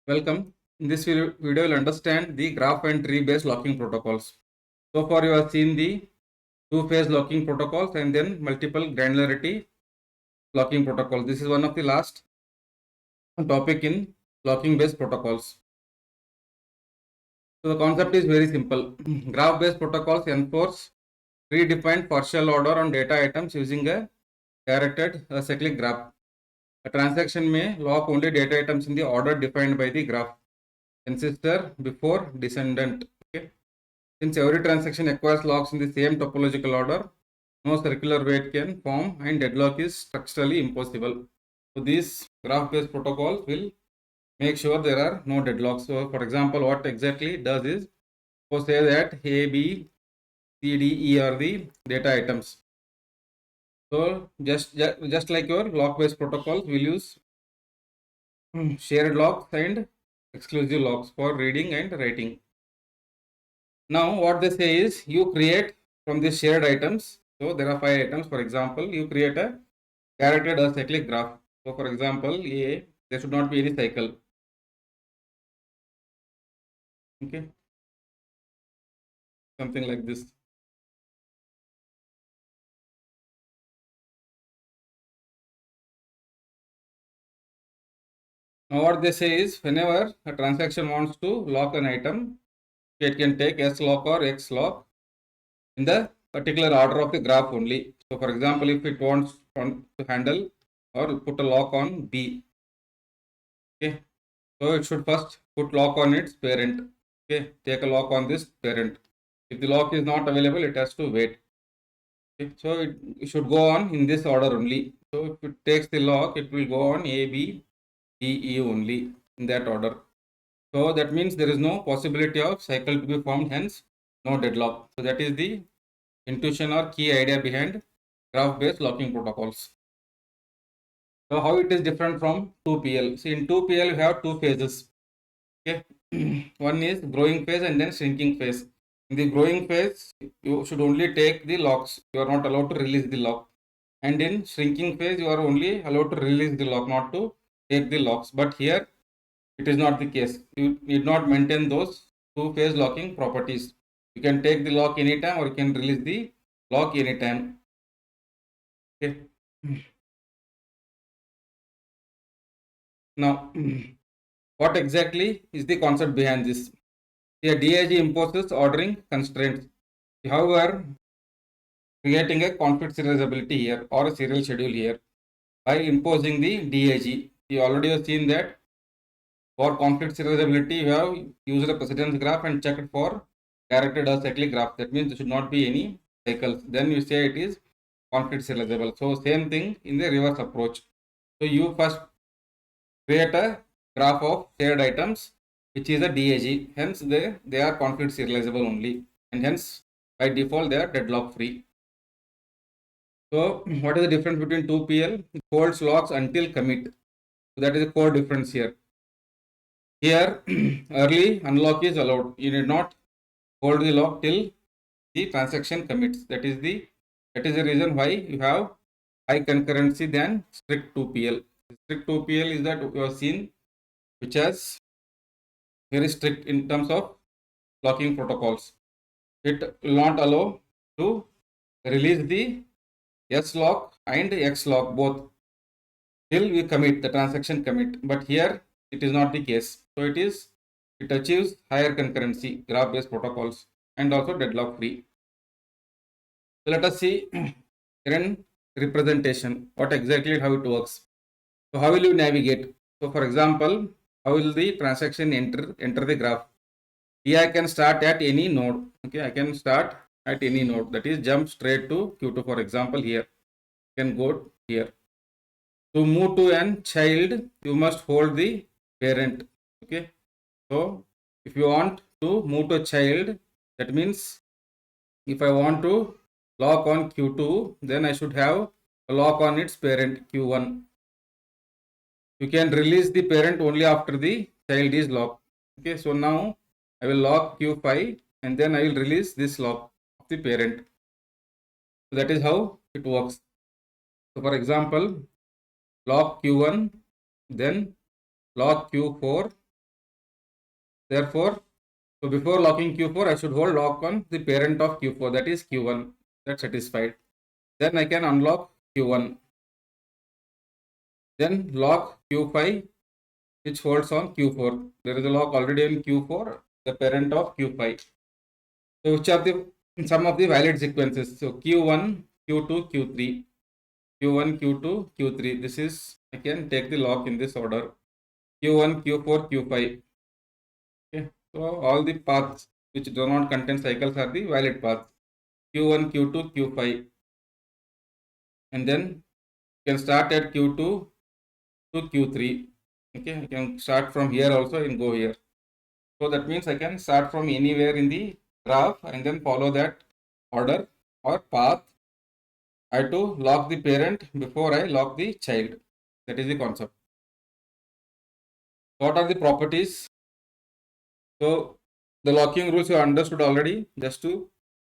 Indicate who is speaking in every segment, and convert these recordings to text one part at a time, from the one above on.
Speaker 1: Welcome. In this video, we'll understand the graph and tree based locking protocols. So far, you have seen the two-phase locking protocols and then multiple granularity locking protocols. This is one of the last topic in locking based protocols. So the concept is very simple. Graph based protocols enforce predefined partial order on data items using a directed cyclic graph. A transaction may lock only data items in the order defined by the graph. Ancestor before descendant. Okay. Since every transaction acquires locks in the same topological order, no circular weight can form and deadlock is structurally impossible. So these graph-based protocols will make sure there are no deadlocks. So for example, what exactly it does is, suppose say that A, B, C, D, E are the data items. So just like your lock-based protocols, we'll use shared locks and exclusive locks for reading and writing. Now what they say is you create from these shared items. So there are 5 items. For example, you create a directed cyclic graph. So for example, A, there should not be any cycle. Okay. Something like this. Now what they say is whenever a transaction wants to lock an item, it can take S lock or X lock in the particular order of the graph only. So for example, if it wants to handle or put a lock on B, okay, so it should first put lock on its parent. Okay, take a lock on this parent. If the lock is not available, it has to wait. Okay, so it should go on in this order only. So if it takes the lock, it will go on A, B, D, E only in that order. So that means there is no possibility of cycle to be formed, hence no deadlock. So that is the intuition or key idea behind graph-based locking protocols. So how it is different from 2PL? See, in 2PL you have two phases. Okay, one is growing phase and then shrinking phase. In the growing phase, you should only take the locks. You are not allowed to release the lock. And in shrinking phase, you are only allowed to release the lock, not to take the locks. But here, it is not the case. You need not maintain those two-phase locking properties. You can take the lock anytime or you can release the lock anytime. Okay. Now, what exactly is the concept behind this? Here, DAG imposes ordering constraints. However, creating a conflict serializability here or a serial schedule here by imposing the DAG. You already have seen that for conflict serializability, you have used a precedence graph and checked for directed or cyclic graph. That means there should not be any cycles. Then you say it is conflict serializable. So same thing in the reverse approach. So you first create a graph of shared items, which is a DAG. Hence they are conflict serializable only, and hence by default they are deadlock free. So what is the difference between 2PL? It holds locks until commit. So that is the core difference here. Here early unlock is allowed. You need not hold the lock till the transaction commits. That is the reason why you have high concurrency than strict 2PL. Strict 2PL is that you have seen, which has very strict in terms of locking protocols. It will not allow to release the S lock and X lock both till we commit the transaction commit. But here it is not the case. So it achieves higher concurrency graph based protocols and also deadlock free. So let us see in representation what exactly how it works. So how will you navigate? So for example, how will the transaction enter the graph? Here I can start at any node. Okay, I can start at any node, that is jump straight to Q2. For example, here you can go here. To move to an child, you must hold the parent. Okay, so if you want to move to a child, that means if I want to lock on Q2, then I should have a lock on its parent Q1. You can release the parent only after the child is locked. Okay, so now I will lock Q5 and then I will release this lock of the parent. So that is how it works. So for example, lock Q1, then lock Q4, Therefore, so before locking Q4, I should hold lock on the parent of Q4, that is Q1. That's satisfied. Then I can unlock Q1. Then lock Q5, which holds on Q4. There is a lock already in Q4, the parent of Q5. So which are the some of the valid sequences? So Q1, Q2, Q3. Q1, Q2, Q3. This is, I can take the lock in this order. Q1, Q4, Q5. Okay. So all the paths which do not contain cycles are the valid paths. Q1, Q2, Q5. And then you can start at Q2 to Q3. Okay, I can start from here also and go here. So that means I can start from anywhere in the graph and then follow that order or path. I have to lock the parent before I lock the child. That is the concept. What are the properties? So the locking rules you understood already. Just to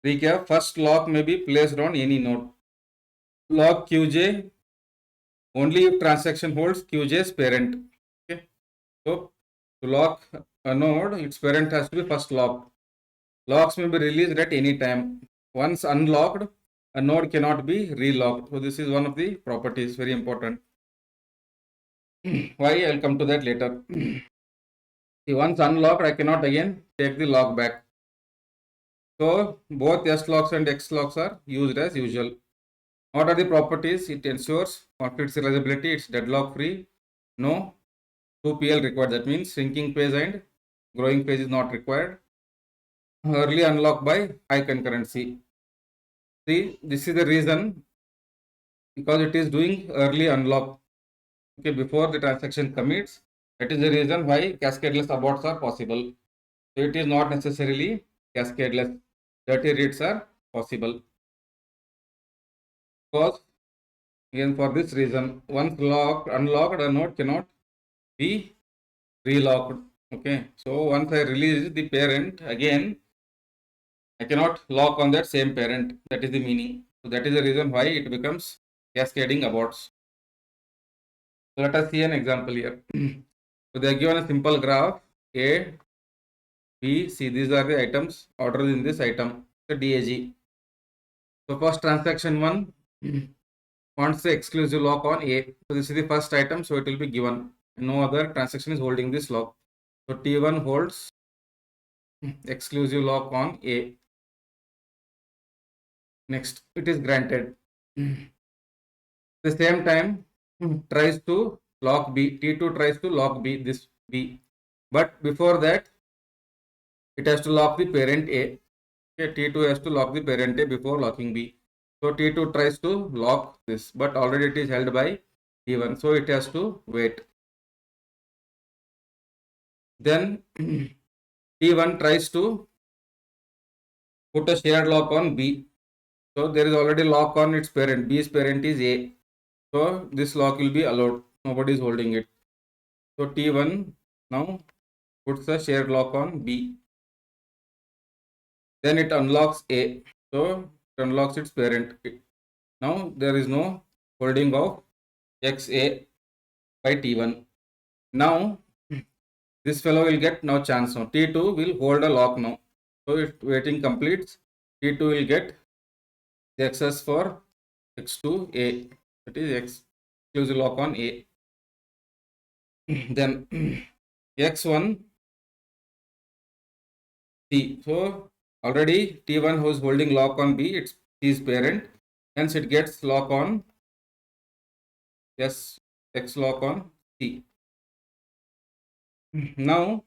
Speaker 1: recap, first lock may be placed on any node. Lock Qj only if transaction holds Qj's parent. Okay. So to lock a node, its parent has to be first locked. Locks may be released at any time. Once unlocked, a node cannot be relocked. So this is one of the properties, very important. Why? I'll come to that later. See, once unlocked, I cannot again take the lock back. So both S locks and X locks are used as usual. What are the properties? It ensures conflict serializability. It's deadlock free. No 2PL required. That means shrinking phase and growing phase is not required. Early unlock by high concurrency. See, this is the reason, because it is doing early unlock, okay, before the transaction commits. That is the reason why cascadeless aborts are possible. So it is not necessarily cascadeless. Dirty reads are possible. Because again, for this reason, once unlocked, a node cannot be relocked. Okay, so once I release the parent, again I cannot lock on that same parent. That is the meaning. So that is the reason why it becomes cascading aborts. So let us see an example here. So they are given a simple graph A, B, C. These are the items ordered in this item, the DAG. So first transaction 1 wants the exclusive lock on A. So this is the first item, so it will be given. No other transaction is holding this lock. So T1 holds exclusive lock on A. Next, it is granted. At the same time, tries to lock B. T2 tries to lock B, this B. But before that, it has to lock the parent A. Okay, T2 has to lock the parent A before locking B. So T2 tries to lock this, but already it is held by T1. So it has to wait. Then T1 tries to put a shared lock on B. So there is already lock on its parent. B's parent is A. So this lock will be allowed. Nobody is holding it. So T1 now puts a shared lock on B. Then it unlocks A. So it unlocks its parent. Now there is no holding of XA by T1. Now this fellow will get no chance now. T2 will hold a lock now. So if waiting completes, T2 will get the access for X2A. That is exclusive lock on A. Then X1 C. So already T1 who is holding lock on B, it's C's parent. Hence it gets lock on X lock on C. Now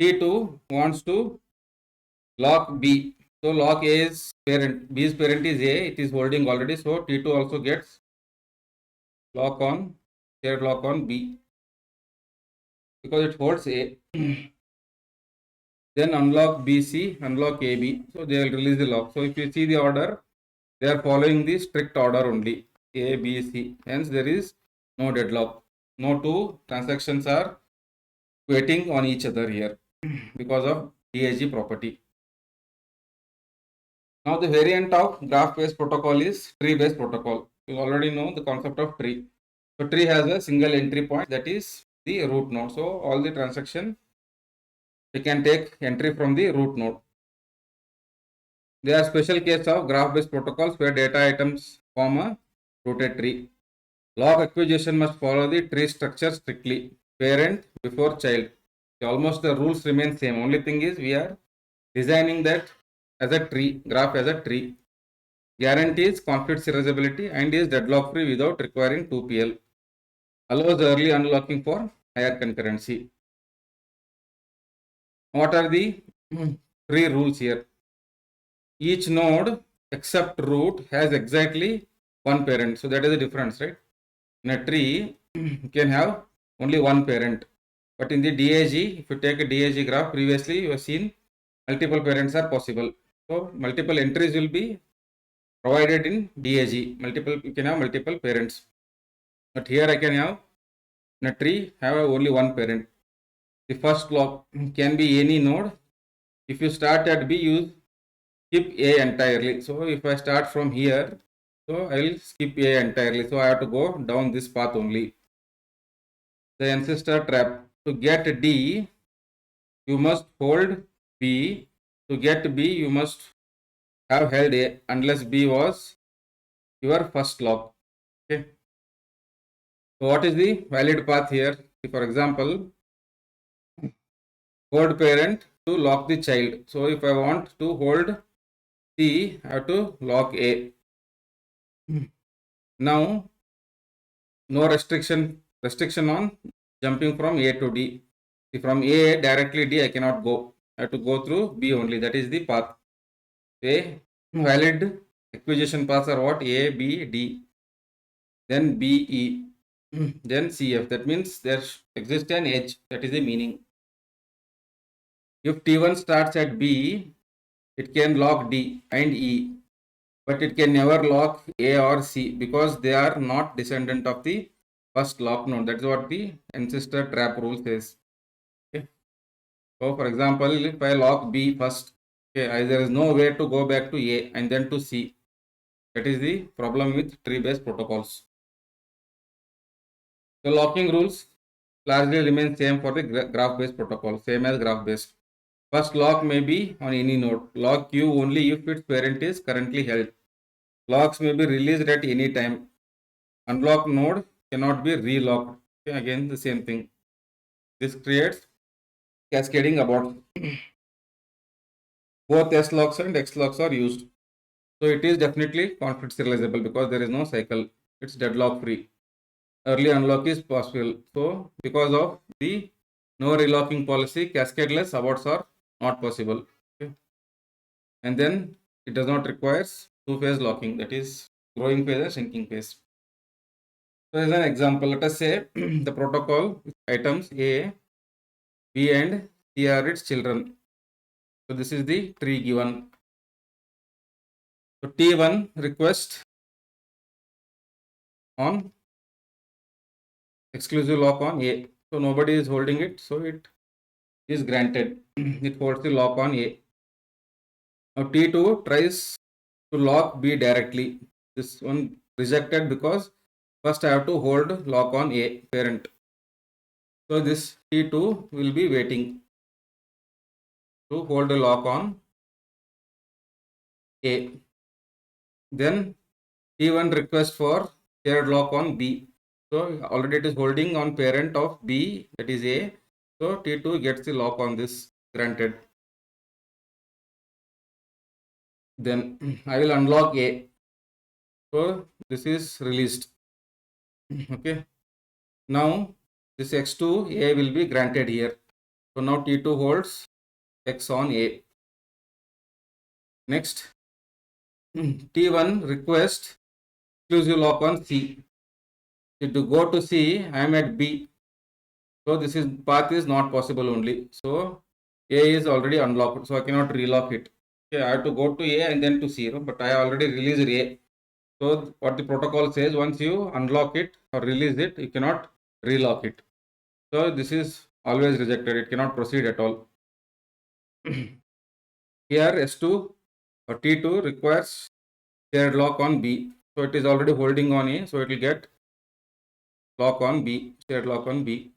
Speaker 1: T2 wants to lock B. So lock A is parent. B's parent is A. It is holding already. So T2 also gets lock on, shared lock on B because it holds A. Then unlock BC, unlock AB. So they will release the lock. So if you see the order, they are following the strict order only. A, B, C. Hence there is no deadlock. No two transactions are waiting on each other here because of DAG property. Now the variant of graph-based protocol is tree-based protocol. You already know the concept of tree. So tree has a single entry point, that is the root node. So all the transaction we can take entry from the root node. There are special cases of graph-based protocols where data items form a rooted tree. Lock acquisition must follow the tree structure strictly. Parent before child. Almost the rules remain same. Only thing is we are designing that as a tree, graph as a tree. Guarantees conflict serializability and is deadlock free without requiring 2PL. Allows early unlocking for higher concurrency. What are the three rules here? Each node except root has exactly one parent. So that is the difference, right? In a tree, you can have only one parent. But in the DAG, if you take a DAG graph, previously you have seen multiple parents are possible. So multiple entries will be provided in DAG. You can have multiple parents. But here I can have in a tree have only one parent. The first lock can be any node. If you start at B, you skip A entirely. So if I start from here, so I will skip A entirely. So I have to go down this path only. The ancestor trap. To get D, you must hold B. To get B, you must have held A unless B was your first lock. Okay. So what is the valid path here? For example, hold parent to lock the child. So if I want to hold C, I have to lock A. Now, no restriction on jumping from A to D. From A directly D, I cannot go. I have to go through B only. That is the path. A valid acquisition paths are what? A, B, D. Then B, E. Then CF. That means there exists an edge. That is the meaning. If T1 starts at B, it can lock D and E, but it can never lock A or C because they are not descendant of the first lock node. That's what the ancestor trap rule says. Okay. So, for example, if I lock B first, okay, there is no way to go back to A and then to C. That is the problem with tree-based protocols. The locking rules largely remain same for the graph-based protocol, same as graph-based. First lock may be on any node. Lock Q only if its parent is currently held. Locks may be released at any time. Unlocked node cannot be relocked. Okay, again, the same thing. This creates cascading abort. Both S locks and X locks are used. So it is definitely conflict serializable because there is no cycle. It's deadlock free. Early unlock is possible. So because of the no relocking policy, cascadeless aborts are not possible. Okay. And then it does not require two-phase locking, that is growing phase and shrinking phase. So as an example, let us say the protocol items A, B and C are its children. So this is the tree given. So T1 request on exclusive lock on A. So nobody is holding it, so it is granted. It holds the lock on A. Now T2 tries to lock B directly. This one rejected because first I have to hold lock on A parent. So this T2 will be waiting to hold a lock on A. Then T1 request for shared lock on B. So already it is holding on parent of B, that is A. So T2 gets the lock on this granted. Then I will unlock A. So this is released. Okay. Now this X2 A will be granted here. So now T2 holds X on A. Next, T1 request exclusive lock on C. So to go to C, I am at B. So this is path is not possible only. So A is already unlocked. So I cannot relock it. Okay, I have to go to A and then to C. But I already released A. So what the protocol says, once you unlock it or release it, you cannot relock it. So this is always rejected. It cannot proceed at all. Here S2 or T2 requires shared lock on B. So it is already holding on A. So it will get lock on B, shared lock on B.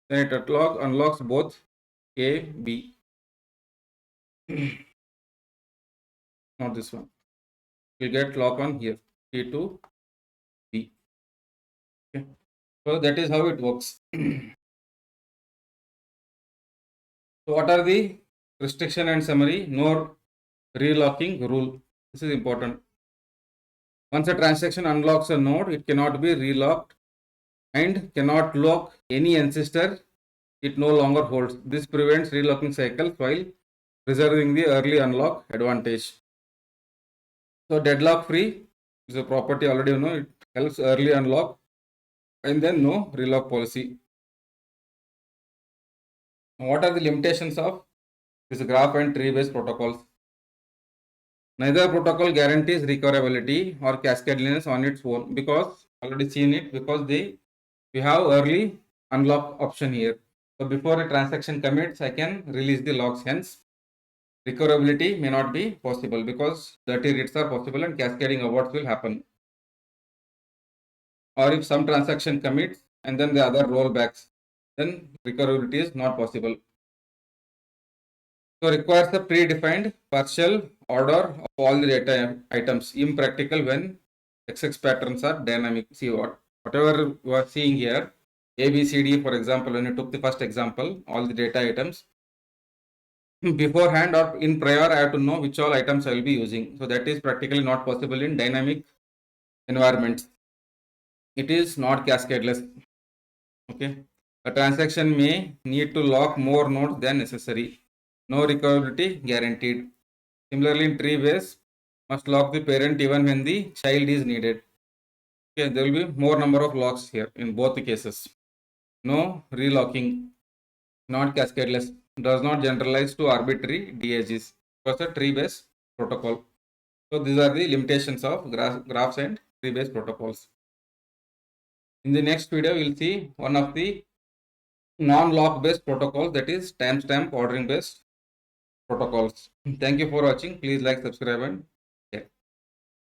Speaker 1: Then it unlocks both A, B. Not this one. We'll get lock on here. A to B. Okay. So that is how it works. So what are the restriction and summary? No relocking rule. This is important. Once a transaction unlocks a node, it cannot be relocked and cannot lock any ancestor it no longer holds. This prevents relocking cycles while preserving the early unlock advantage. So deadlock free is a property already you know, it helps early unlock and then no relock policy. Now, what are the limitations of this graph and tree based protocols? Neither protocol guarantees recoverability or cascadeliness on its own because already seen it because we have early unlock option here. So before a transaction commits, I can release the locks. Hence, recoverability may not be possible because dirty reads are possible and cascading awards will happen. Or if some transaction commits and then the other rollbacks, then recoverability is not possible. So requires a predefined partial order of all the data items. Impractical when XX patterns are dynamic. See whatever you are seeing here, A, B, C, D, for example, when you took the first example, all the data items, beforehand or in prior, I have to know which all items I will be using. So that is practically not possible in dynamic environments. It is not cascadeless. Okay. A transaction may need to lock more nodes than necessary. No recoverability guaranteed. Similarly, in tree base, must lock the parent even when the child is needed. Okay, there will be more number of locks here in both the cases. No relocking, not cascadeless, does not generalize to arbitrary DAGs because a tree based protocol. So these are the limitations of graphs and tree based protocols. In the next video, we will see one of the non-lock based protocols, that is timestamp ordering based protocols. Thank you for watching. Please like, subscribe and